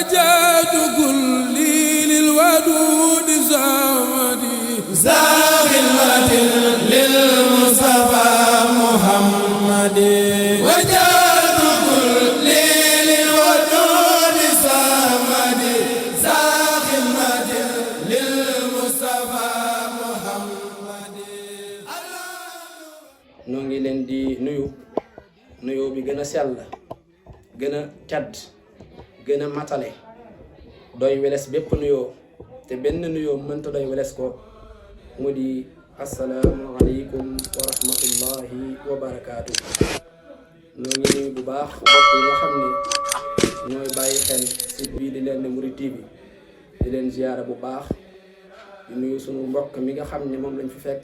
وجاد كلي للودود زامدي ذا خدمة للمصطفى محمد وجاد كلي للودود زامدي ذا خدمة للمصطفى محمد. noo ngi leen di nuyu bi gën a sell gën a tedd gën a matale doy weles bépp nuyoo te benn nuyoo mënta doy weles ko mu di assalaamu aleykum wa rahmatullahi wa barakaatu. noo ngi nuyu bu baax mbokk yi nga xam ne ñooy bàyyi xel site bii di Léona Mouride TV di leen ziyaara bu baax di nuyu sunu mbokk mi nga xam ne moom lañ fi fekk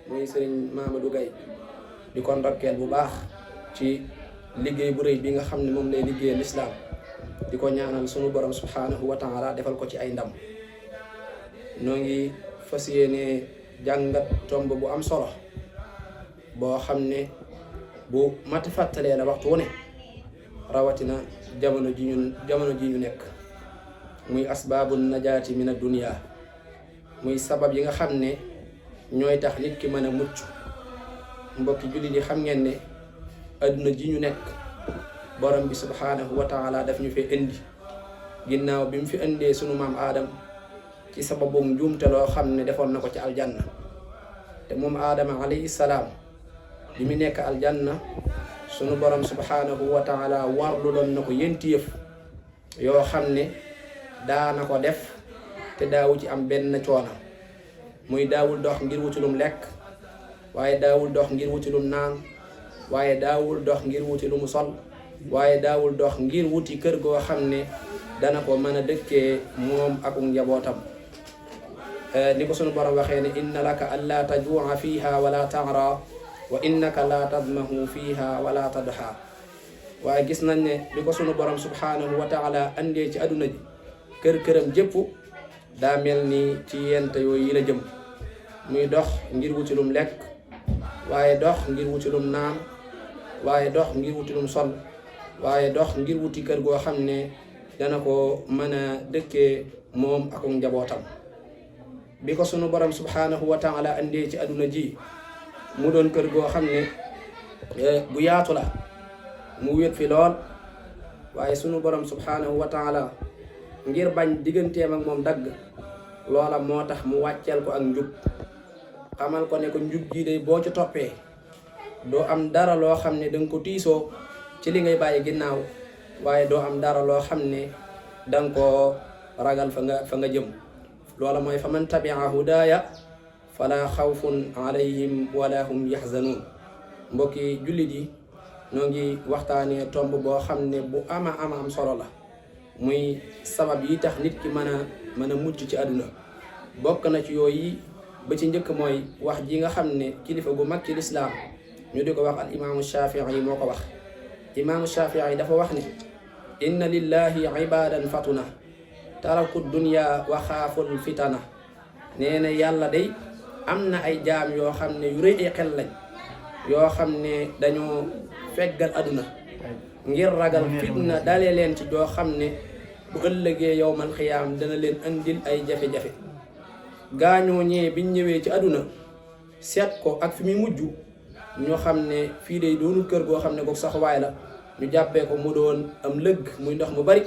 muy Sëriñ Mamadou Gaye di ko ndokkeel bu baax ci liggéey bu rëy bi nga xam ne moom lay liggéeyal lislaam di ko ñaanal sunu borom subhanahu wa taala defal ko ci ay ndam. noo ngi fas yéene jàngat tomb bu am solo boo xam ne bu mati fàttalee la waxtu wu ne rawatina jamono ji ñu nekk muy asbaabu najaati min ad-dunya muy sabab yi nga xam ne ñooy tax nit ki mën a mucc. mbokki jullit yi xam ngeen ne adduna ji ñu nekk borom bi subhanahu wa taala daf ñu fee indi ginnaaw bi mu fi indee sunu maam aadam ci sababu njuumte loo xam ne defoon na ko ci aljanna te moom aadama alayhi salaam bi mu nekk aljanna sunu borom subhanahu wa taala warlu loon na ko yenti yëf yoo xam ne daana ko def te daawu ci am benn coono muy daawul dox ngir wuti lum lekk waaye daawul dox ngir wuti lum naan waaye daawul dox ngir wuti lu mu sol waaye daawul dox ngir wuti kër goo xam ne dana ko mën a dëkkee moom ak njabootam. ni ko sunu borom waxee ne inna laka allaa tajuu'a fiiha wala ta'ra wa innaka laa tadmahu fiiha wala tadha. waaye gis nañ ne li ko sunu borom subhanahu wa taala andee ci àdduna ji këram jëpp daa mel ni ci yent yooyu yi la jëm muy dox ngir wuti lum lekk waaye dox ngir wuti lum naan waaye dox ngir wuti lum sol waaye dox ngir wuti kër goo xam ne dana ko mën a dëkkee moom ak njabootam. bi ko sunu borom subhanahu wa taala andee ci àdduna ji mu doon kër goo xam ne bu yaatu la mu wét fi lool waaye sunu borom subhanahu wa taala ngir bañ digganteem ak moom dagg loola moo tax mu wàcceel ko ak njub xamal ko ne ko njub ji day boo ci toppee doo am dara loo xam ne danga ko tiisoo ci li ngay bàyyi ginnaaw waaye doo am dara loo xam ne danga ko ragal fa nga jëm. loola mooy fa man tabia hudaaya fala xawfun alayhim wala hum yaxzanuun. mbokki jullit yi noo ngi waxtaanee tomb boo xam ne bu ama am solo la muy sabab yi tax nit ki mën a mucc ci àdduna. bokk na ci yooyu ba ci njëkk mooy wax ji nga xam ne kilifa gu mag ci lislaam ñu di ko wax al imaamu Shafii yi moo ko wax. imaamu Shafii yi dafa wax ne inna lillahi ibadan fatuna taraku dunya wa xaaful fitana. nee na yàlla day am na ay jaam yoo xam ne yu rëy ay xel lañ yoo xam ne dañoo feggal àdduna ngir ragal fitna dalee leen ci joo xam ne bu ëllëgee yowmal xiyaam dana leen andil ay jafe-jafe. gaañoo ñee biñ ñëwee ci àdduna seet ko ak fi muy mujj ñoo xam ne fii day doonul kër goo xam ne goog saxuwaay la ñu jàppee ko mu doon am lëgg muy ndox mu bari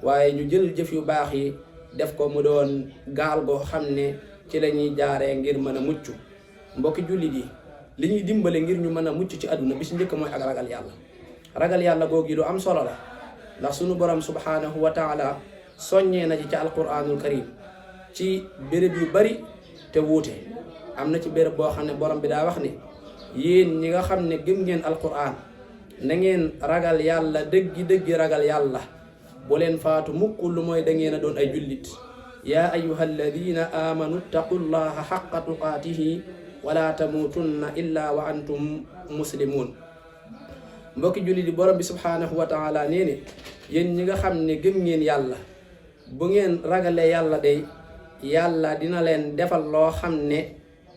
waaye ñu jël jëf yu baax yi def ko mu doon gaal goo xam ne ci la ñuy jaaree ngir mën a mucc. mbokki jullit yi li ñuy dimbale ngir ñu mën a mucc ci àdduna bi si njëkk mooy ak ragal yàlla. ragal yàlla googu lu am solo la ndax sunu borom subhanahu wa taala soññee na ci alquranul karim ci béréb yu bari te wuute. am na ci béréb boo xam ne borom bi daa wax ne yéen ñi nga xam ne gëm ngeen alquran na ngeen ragal yàlla dëggi ragal yàlla bu leen faatu mukk lu mooy da ngeen a doon ay jullit. yaa ayyuha alladina amanu ittaqullaha xaqa tuqaatihi wala tamuutunna illa wa antum muslimun. mbokki jullit yi borom bi subhanahu wa taala nee ne yéen ñi nga xam ne gëm ngeen yàlla bu ngeen ragalee yàlla day yàlla dina leen defal loo xam ne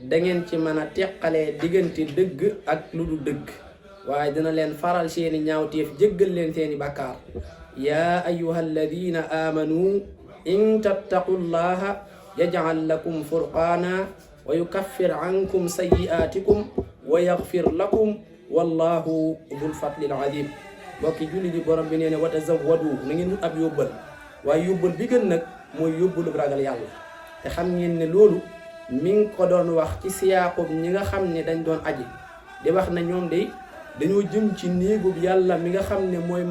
dangeen ci mën a teqalee diggante dëgg ak lu du dëgg waaye dina leen faral seeni ñaawteef jéggal leen seeni bàkkaar yaa ayuha alladina aamanu in tattaqu llaha yajcal lakum furqaana wa yukaffir ankum sayi'aatikum wa yaxfir lakum wallahu dul fadlil azim. mbokki julli di borom bi nee ne wa tazawwadu na ngeen wut ab yóbbal waaye yóbbal bi gën nag mooy yóbbalu ragal yàlla. te xam ngeen ne loolu mi ngi ko doon wax ci siyaaqub ñi nga xam ne dañ doon aji di wax na ñoom de dañoo jëm ci néegub yàlla mi nga xam ne mooy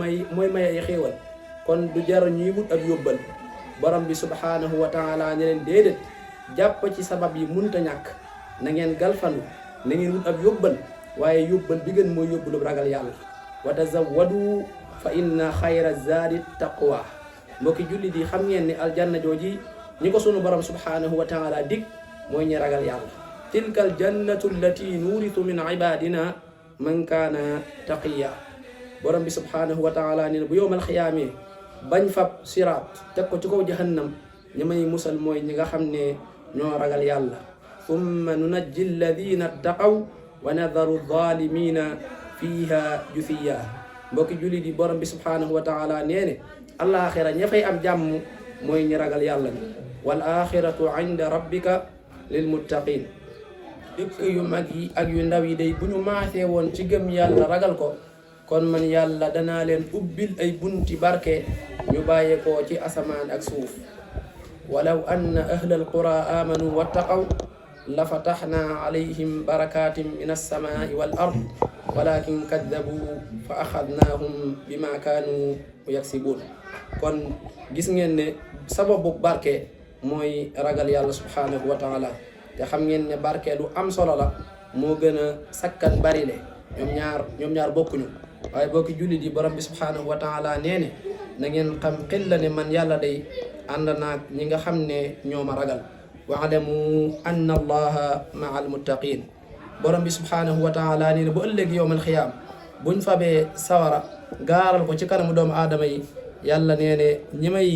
may ay xéewal kon du jar ñuy wut ab yóbbal. borom bi subhanahu wa taala ne leen déedéet jàpp ci sabab yi munta ñàkk na ngeen galfanu na ngeen wut ab yóbbal waaye yóbbal bi gën mooy yóbbalu ragal yàlla. wa tazawwadu fa inna xayra zaadi taqwa. mbokki julli di xam ngeen ne aljanna jooji ñi ko sunu borom subhanahu wa taala dig mooy ñi ragal yàlla. tilka aljannatu allati nuuritu min ibadina man kaana taqiya. borom bi subhanahu wa taala ne bu yowmal xiyaamee bañ fab siraat teg ko ci kaw jahannam ñi may musal mooy ñi nga xam ne ñoo ragal yàlla. thumma nunajji alladina ttaqaw wa nadaru zalimina fiha jufiya. mbokki julli di borom bi subhanahu wa taala nee ne alaaxira ña fay am jàmm mooy ñi ragal yàlla ni wal axiratu inda rabbika lil muttaqin. dëkk yu mag yi ak yu ndaw yi day bu ñu maasee woon ci gëm yàlla ragal ko kon man yàlla danaa leen ubbil ay bunti barke ñu bàyyeekoo ci asamaan ak suuf. walaw anna ahla alqura amanu wattaqaw la fataxna alayhim barakatin min alsamaai wal ard walakin kaddabu fa axadnaahum bima kaanu yaksibuun. kon gis ngeen ne sababu barke mooy ragal yàlla subhanahu wa taala. te xam ngeen ne barke lu am solo la moo gën a sakkan bari le ñoom ñaar bokkuñu. waaye bokki jullit yi borom bi subhanahu wa taala nee ne na ngeen xam xel la ne man yàlla day ànd naag ñi nga xam ne ñoo ma ragal. waalamu anna allaha maa almuttaqin. borom bi subhanahu wa taala nee ne bu ëllëg yowmal xiyaam buñ fabee sawara gaaral ko ci kanamu doomu aadama yi yàlla nee ne ñi may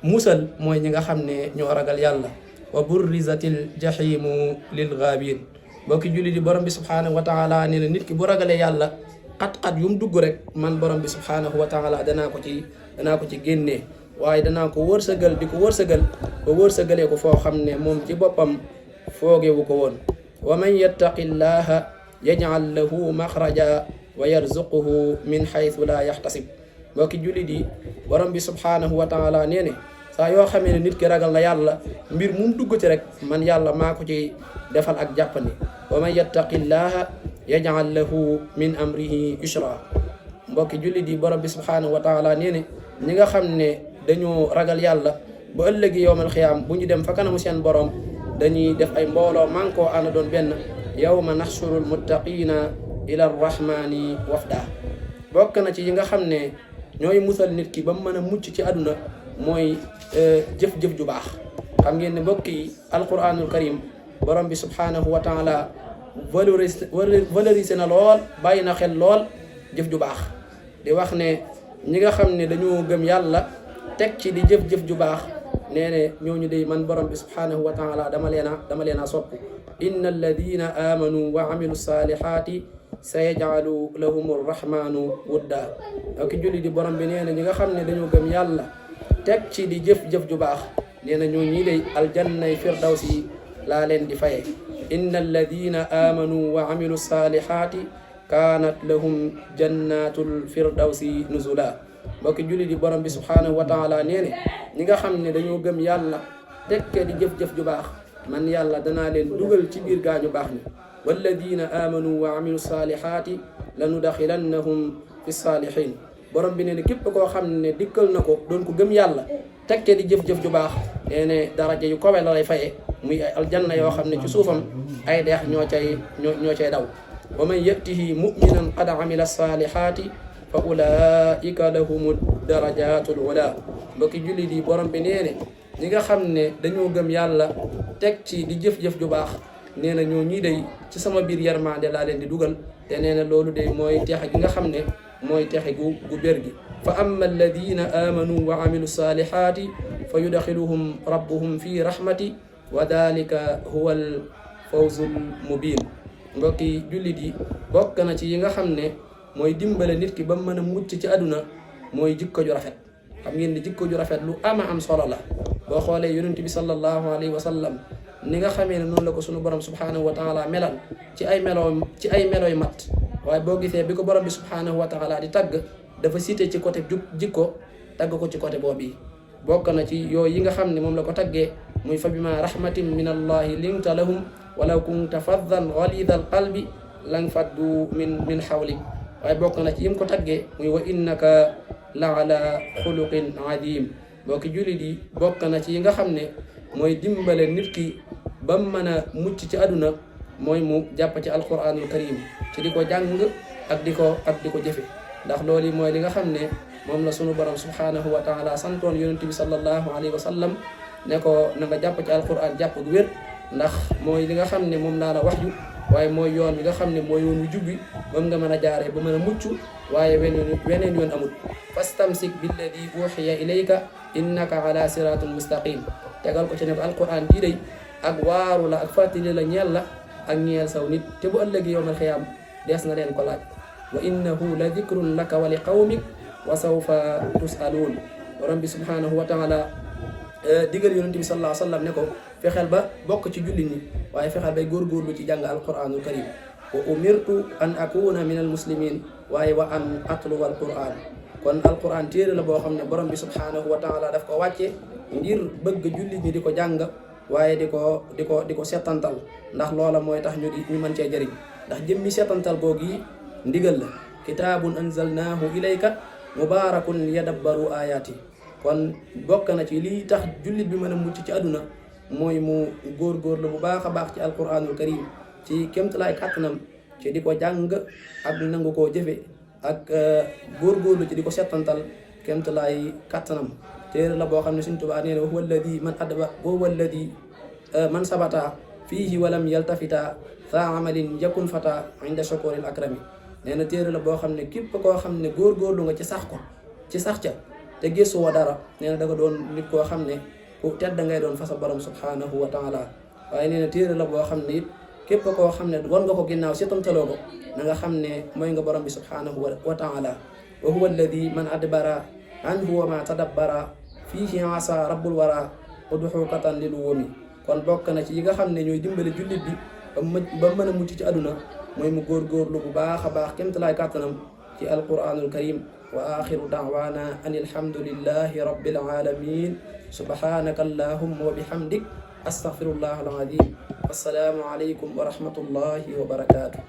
musal mooy ñi nga xam ne ñoo ragal yàlla. wa burrizatil jahimu lil ghaabin. bokki julli di borom bi subhanahu wa taala nee na nit ki bu ragalee yàlla xat-xat yu mu dugg rek man borom bi subhanahu wa taala danaa ko ci génnee waaye danaa ko wërsëgal di ko wërsëgal ba wërsëgalee ko foo xam ne moom ci boppam foogewu ko woon. wa man yattaqi llaha yaj'al lahu maxraja wa yarzuquhu min xaytu la yaxtasib. mbokki julli di borom bi subhanahu wa taala nee ne saa yoo xamee ne nit ki ragal na yàlla mbir mu dugg ci rek man yàlla maa ko ci defal ak jàppandi. wa man yattaqillaha yaj'al lahu min amrihi yusra. mbokki julli di borom bi subhanahu wa taala nee ne ñi nga xam ne dañoo ragal yàlla ba ëllëgi yowmal xiyaam bu ñu dem fa kanamu seen borom dañuy def ay mbooloo mànkoo ànd doon benn. yawma naxshuru almuttaqina ila arrahmani wafda. bokk na ci yi nga xam ne ñooy musal nit ki ba mu mën a mucc ci àdduna mooy jëf-jëf ju baax. xam ngeen ne mbokk yi alquranul karim borom bi subhanahu wa taala valorisé na lool bàyyi na xel lool jëf ju baax di wax ne ñi nga xam ne dañoo gëm yàlla teg ci di jëf-jëf ju baax nee ne ñooñu day man borom bi subhanahu wa taala dama leen a sopp. inna alladina amanu wa amilu salihati sayaj'alu lahum arrahmanu wudda. ak julli di borom bi nee na ñi nga xam ne dañoo gëm yàlla teg ci di jëf-jëf ju baax nee na ñoo ñii day aljannay firdawsi laa leen di faye. inna alladina amanu wa amilu salihati kaanat lahum jannatul firdawsi nuzula. mbokki julli di borom bi subhanahu wa taala nee ne ñi nga xam ne dañoo gëm yàlla tekke di jëf-jëf ju baax man yàlla danaa leen dugal ci biir gaañu baax ni. walladina amanu wa amilu salihati lanudaxilannahum fi salihin. borom bi nee ne képp koo xam ne dikkal na ko doon ko gëm yàlla tekke di jëf-jëf ju baax nee ne daraja yu kowe la lay faye muy ay aljanna yoo xam ne ci suufam ay deex ñoo cay daw. wa man yatihi muminan qad amila salihati fa ulaika lahum darajatul ula. mbokki julli di borom bi nee ne ñi nga xam ne dañoo gëm yàlla teg ci di jëf-jëf ju baax nee na ñoo ñii day ci sama biir yermande laa leen di dugal. te nee na loolu day mooy texe gi nga xam ne mooy texe gu bér gi. fa amma alladina amanu wa amilu salihati fa yudaxiluhum rabbuhum fi rahmati wa dalika huwa al fawzul mubin. mbokki jullit yi bokk na ci yi nga xam ne mooy dimbale nit ki ba mën a mucc ci àdduna mooy jikko ju rafet. xam ngeen ni jikko ju rafet lu ama am solo la boo xoolee yonent bi sallallahu alayhi wa sallam ni nga xamee ne noonu la ko sunu borom subhanahu wa taala melal ci ay melooy mat waaye boo gisee bi ko borom bi subhanahu wa taala di tagg dafa cité ci côté jikko tagg ko ci côté boobu yi bokk na ci yooyu yi nga xam ne moom la ko taggee muy fa bima rahmatin min allahi linta lahum walaw kunta faddan ghalida al qalbi lan faddu min hawlik waaye bokk na ci yim ko taggee muy wa innaka la ala xuluqin adim bokki jullit yi bokk na ci yi nga xam ne mooy dimbale nit ki ba mu mën a mucc ci àdduna mooy mu jàpp ci alquranul karim ci di ko jàng ak di ko jëfe ndax loolu mooy li nga xam ne moom la sunu borom subhanahu wa taala santoon yonent bi sallallahu alayhi wa sallam ne ko na nga jàpp ci alquran jàpp gu wér ndax mooy li nga xam ne moom laa la wax yu waaye mooy yoon bi nga xam ne mooy yoon wu jubbi moom nga mën a jaaree ba mën a mucc waaye weneen yoon amul fastamsik billadi uxiya ilayka innaka ala siratul mustaqim tegal ko ci ne ko alquran jii day ak waaru la ak fàttali la ñeel la ak ñeel saw nit te bu ëllëgi yowmal xiyaam dees na leen ko laaj wa innahu la dikrun laka wa li qawmik wa sawfa tusaluun borom bi subhanahu wa taala digal yonent bi sallallahu alayhi wa sallam ne ko fexeel ba bokk ci jullit ñi waaye fexeel bay góorgóorlu ci jàng alquranul karim wa umirtu an akuna min al muslimin waaye wa an atluwa alquran kon alquran téere la boo xam ne borom bi subhanahu wa taala daf ko wàcce ngir bëgg jullit ñi di ko jàng waaye di ko setantal ndax loola mooy tax ñu mën cee jëriñ ndax jëmmi setantal googu yi ndigal la kitaabun anzalnaahu ilayka mubaarakun liyadabbaru ayaati kon bokk na ci lii tax jullit bi mën a mucc ci àdduna mooy mu góorgóorlu bu baax a baax ci alquranul karim ci kémtalaay kàttanam ci di ko jàng ak nangu koo jëfe ak góorgóorlu ci di ko settantal kémtalaay kàttanam téere la boo xam ne Sëriñ Tuubaa nee na huwa alladi man sabata fiihi walam yaltafita saa amalin yakun fata inda shakuril akrami nee na téere la boo xam ne képp koo xam ne góorgóorlu nga ci sax ca te gëstuwoo dara nee na da nga doon nit koo xam ne ku tedd ngay doon fa sa borom subhanahu wa taala waaye nee na téere la boo xam ne it képp koo xam ne war nga ko ginnaaw seetantaloo ko na nga xam ne mooy nga borom bi subhanahu wa taala wa huwa alladi man adbara anhu wa ma tadabbara fiihi asa rabbul wara uduxukatan lil wumi kon bokk na ci yi nga xam ne ñooy dimbale jullit bi ba mën a mucc ci àdduna mooy mu góorgóorlu bu baax a baax kémtalaay kàttanam ci alquranul karim wa axiru da'wana an alhamdulillahi rabbil alamin subhanaka allahumma wa bihamdik astaghfirullah alazim wassalaamu alaykum wa rahmatullahi wa barakatuh